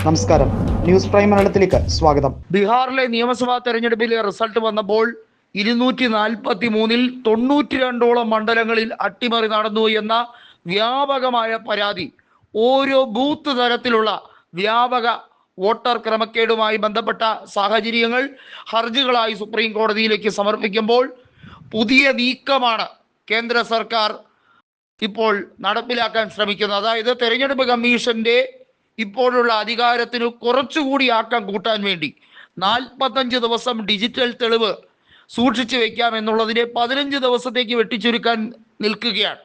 നമസ്കാരം, news prime മലയാളത്തിലേക്ക് സ്വാഗതം. ബീഹാറിലെ നിയമസഭാ തെരഞ്ഞെടുപ്പിലെ റിസൾട്ട് വന്നപ്പോൾ 243-ൽ 92ഓളം മണ്ഡലങ്ങളിൽ അട്ടിമറി നടന്നു എന്ന വ്യാപകമായ പരാതി, ഓരോ ബൂത്ത് തലത്തിലുള്ള വ്യാപക വോട്ടർ ക്രമക്കേടുമായി ബന്ധപ്പെട്ട സാഹചര്യങ്ങൾ ഹർജികളായി സുപ്രീം കോടതിയിലേക്ക് സമർപ്പിക്കുമ്പോൾ പുതിയ നീക്കമാണ് കേന്ദ്ര സർക്കാർ ഇപ്പോൾ നടപ്പിലാക്കാൻ ശ്രമിക്കുന്നത്. അതായത് തെരഞ്ഞെടുപ്പ് കമ്മീഷന്റെ ഇപ്പോഴുള്ള അധികാരത്തിന് കുറച്ചുകൂടി ആക്കം കൂട്ടാൻ വേണ്ടി 45 ദിവസം ഡിജിറ്റൽ തെളിവ് സൂക്ഷിച്ചു വെക്കാം എന്നുള്ളതിനെ 15 ദിവസത്തേക്ക് വെട്ടിച്ചുരുക്കാൻ നിൽക്കുകയാണ്.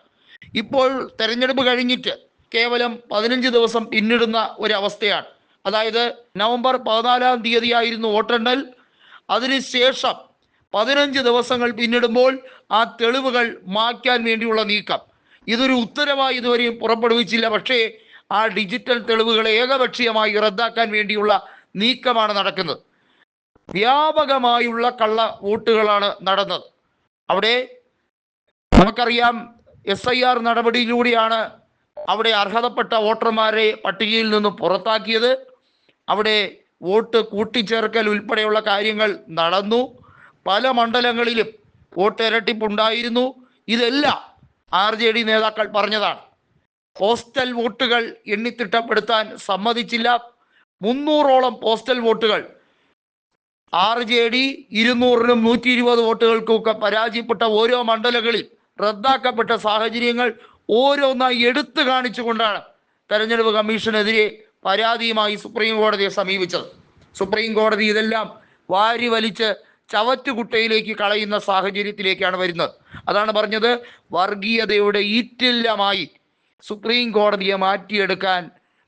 ഇപ്പോൾ തെരഞ്ഞെടുപ്പ് കഴിഞ്ഞിട്ട് കേവലം 15 ദിവസം പിന്നിടുന്ന ഒരവസ്ഥയാണ്. അതായത് നവംബർ 14-ാം തീയതി ആയിരുന്നു വോട്ടെണ്ണൽ. അതിനുശേഷം 15 ദിവസങ്ങൾ പിന്നിടുമ്പോൾ ആ തെളിവുകൾ മായ്ക്കാൻ വേണ്ടിയുള്ള നീക്കം, ഇതൊരു ഉത്തരവായി ഇതുവരെയും പുറപ്പെടുവിച്ചില്ല. പക്ഷേ ആ ഡിജിറ്റൽ തെളിവുകളെ ഏകപക്ഷീയമായി റദ്ദാക്കാൻ വേണ്ടിയുള്ള നീക്കമാണ് നടക്കുന്നത്. വ്യാപകമായുള്ള കള്ള വോട്ടുകളാണ് നടന്നത്. അവിടെ നമുക്കറിയാം, SIR നടപടിയിലൂടെയാണ് അവിടെ അർഹതപ്പെട്ട വോട്ടർമാരെ പട്ടികയിൽ നിന്ന് പുറത്താക്കിയത്. അവിടെ വോട്ട് കൂട്ടിച്ചേർക്കൽ ഉൾപ്പെടെയുള്ള കാര്യങ്ങൾ നടന്നു. പല മണ്ഡലങ്ങളിലും വോട്ട് ഇരട്ടിപ്പുണ്ടായിരുന്നു. ഇതെല്ലാം RJD നേതാക്കൾ പറഞ്ഞതാണ്. പോസ്റ്റൽ വോട്ടുകൾ എണ്ണിത്തിട്ടപ്പെടുത്താൻ സമ്മതിച്ചില്ല. 300ഓളം പോസ്റ്റൽ വോട്ടുകൾ RJD 200-നും 120 വോട്ടുകൾക്കൊക്കെ പരാജയപ്പെട്ട ഓരോ മണ്ഡലങ്ങളിൽ റദ്ദാക്കപ്പെട്ട സാഹചര്യങ്ങൾ ഓരോന്നായി എടുത്തു കാണിച്ചുകൊണ്ടാണ് തെരഞ്ഞെടുപ്പ് കമ്മീഷനെതിരെ പരാതിയുമായി സുപ്രീം കോടതിയെ സമീപിച്ചത്. സുപ്രീം കോടതി ഇതെല്ലാം വാരി വലിച്ച് ചവറ്റുകുട്ടയിലേക്ക് കളയുന്ന സാഹചര്യത്തിലേക്കാണ് വരുന്നത്. അതാണ് പറഞ്ഞത്, വർഗീയതയുടെ ഈറ്റില്ലമായി സുപ്രീം കോടതിയെ മാറ്റിയെടുക്കാൻ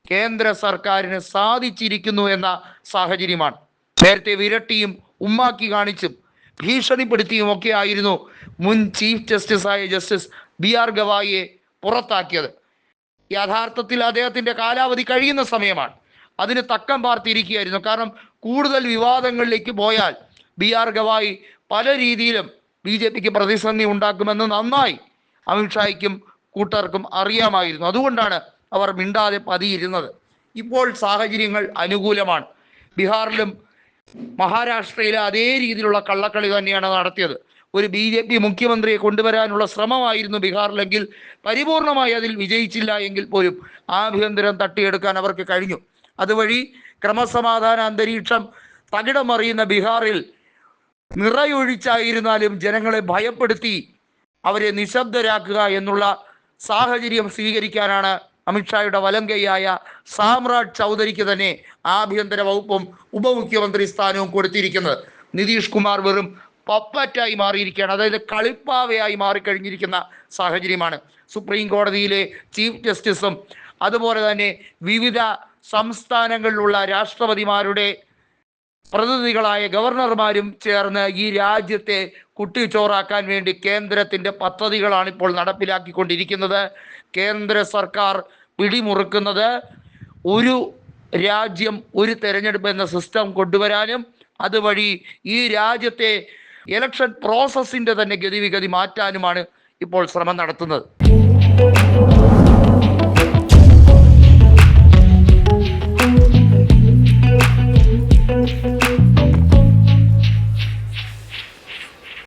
കേന്ദ്ര സർക്കാരിന് സാധിച്ചിരിക്കുന്നു എന്ന സാഹചര്യമാണ്. നേരത്തെ വിരട്ടിയും ഉമ്മാക്കി കാണിച്ചും ഭീഷണിപ്പെടുത്തിയും ഒക്കെ ആയിരുന്നു മുൻ ചീഫ് ജസ്റ്റിസായ ജസ്റ്റിസ് BR ഗവായിയെ പുറത്താക്കിയത്. യഥാർത്ഥത്തിൽ അദ്ദേഹത്തിന്റെ കാലാവധി കഴിയുന്ന സമയമാണ്. അതിന് തക്കം പാർത്തിരിക്കുകയായിരുന്നു. കാരണം കൂടുതൽ വിവാദങ്ങളിലേക്ക് പോയാൽ BR ഗവായി പല രീതിയിലും BJPക്ക് പ്രതിസന്ധി ഉണ്ടാക്കുമെന്ന് നന്നായി അമിത്ഷായ്ക്കും കൂട്ടർക്കും അറിയാമായിരുന്നു. അതുകൊണ്ടാണ് അവർ മിണ്ടാതെ പതിയിരുന്നത്. ഇപ്പോൾ സാഹചര്യങ്ങൾ അനുകൂലമാണ്. ബീഹാറിലും മഹാരാഷ്ട്രയിലും അതേ രീതിയിലുള്ള കള്ളക്കളി തന്നെയാണ് നടത്തിയത്. ഒരു BJP മുഖ്യമന്ത്രിയെ കൊണ്ടുവരാനുള്ള ശ്രമമായിരുന്നു ബീഹാറിലെങ്കിൽ പരിപൂർണമായി അതിൽ വിജയിച്ചില്ല എങ്കിൽ പോലും ആഭ്യന്തരം തട്ടിയെടുക്കാൻ അവർക്ക് കഴിഞ്ഞു. അതുവഴി ക്രമസമാധാന അന്തരീക്ഷം തകിടമറിയുന്ന ബീഹാറിൽ നിറയൊഴിച്ചായിരുന്നാലും ജനങ്ങളെ ഭയപ്പെടുത്തി അവരെ നിശബ്ദരാക്കുക എന്നുള്ള സാഹചര്യം സ്വീകരിക്കാനാണ് അമിത്ഷായുടെ വലംകൈയായ സാമ്രാട്ട് ചൗധരിക്ക് തന്നെ ആഭ്യന്തര വകുപ്പും ഉപമുഖ്യമന്ത്രി സ്ഥാനവും കൊടുത്തിരിക്കുന്നത്. നിതീഷ് കുമാർ വെറും പപ്പറ്റായി മാറിയിരിക്കുകയാണ്. അതായത് കളിപ്പാവയായി മാറിക്കഴിഞ്ഞിരിക്കുന്ന സാഹചര്യമാണ്. സുപ്രീം കോടതിയിലെ ചീഫ് ജസ്റ്റിസും അതുപോലെ തന്നെ വിവിധ സംസ്ഥാനങ്ങളിലുള്ള രാഷ്ട്രപതിമാരുടെ പ്രതിനിധികളായ ഗവർണർമാരും ചേർന്ന് ഈ രാജ്യത്തെ കുട്ടിച്ചോറാക്കാൻ വേണ്ടി കേന്ദ്രത്തിൻ്റെ പദ്ധതികളാണ് ഇപ്പോൾ നടപ്പിലാക്കിക്കൊണ്ടിരിക്കുന്നത്. കേന്ദ്ര സർക്കാർ പിടിമുറുക്കുന്നത് ഒരു രാജ്യം ഒരു തെരഞ്ഞെടുപ്പ് എന്ന സിസ്റ്റം കൊണ്ടുവരാനും അതുവഴി ഈ രാജ്യത്തെ ഇലക്ഷൻ പ്രോസസ്സിൻ്റെ തന്നെ ഗതിവിഗതി മാറ്റാനുമാണ് ഇപ്പോൾ ശ്രമം നടത്തുന്നത്.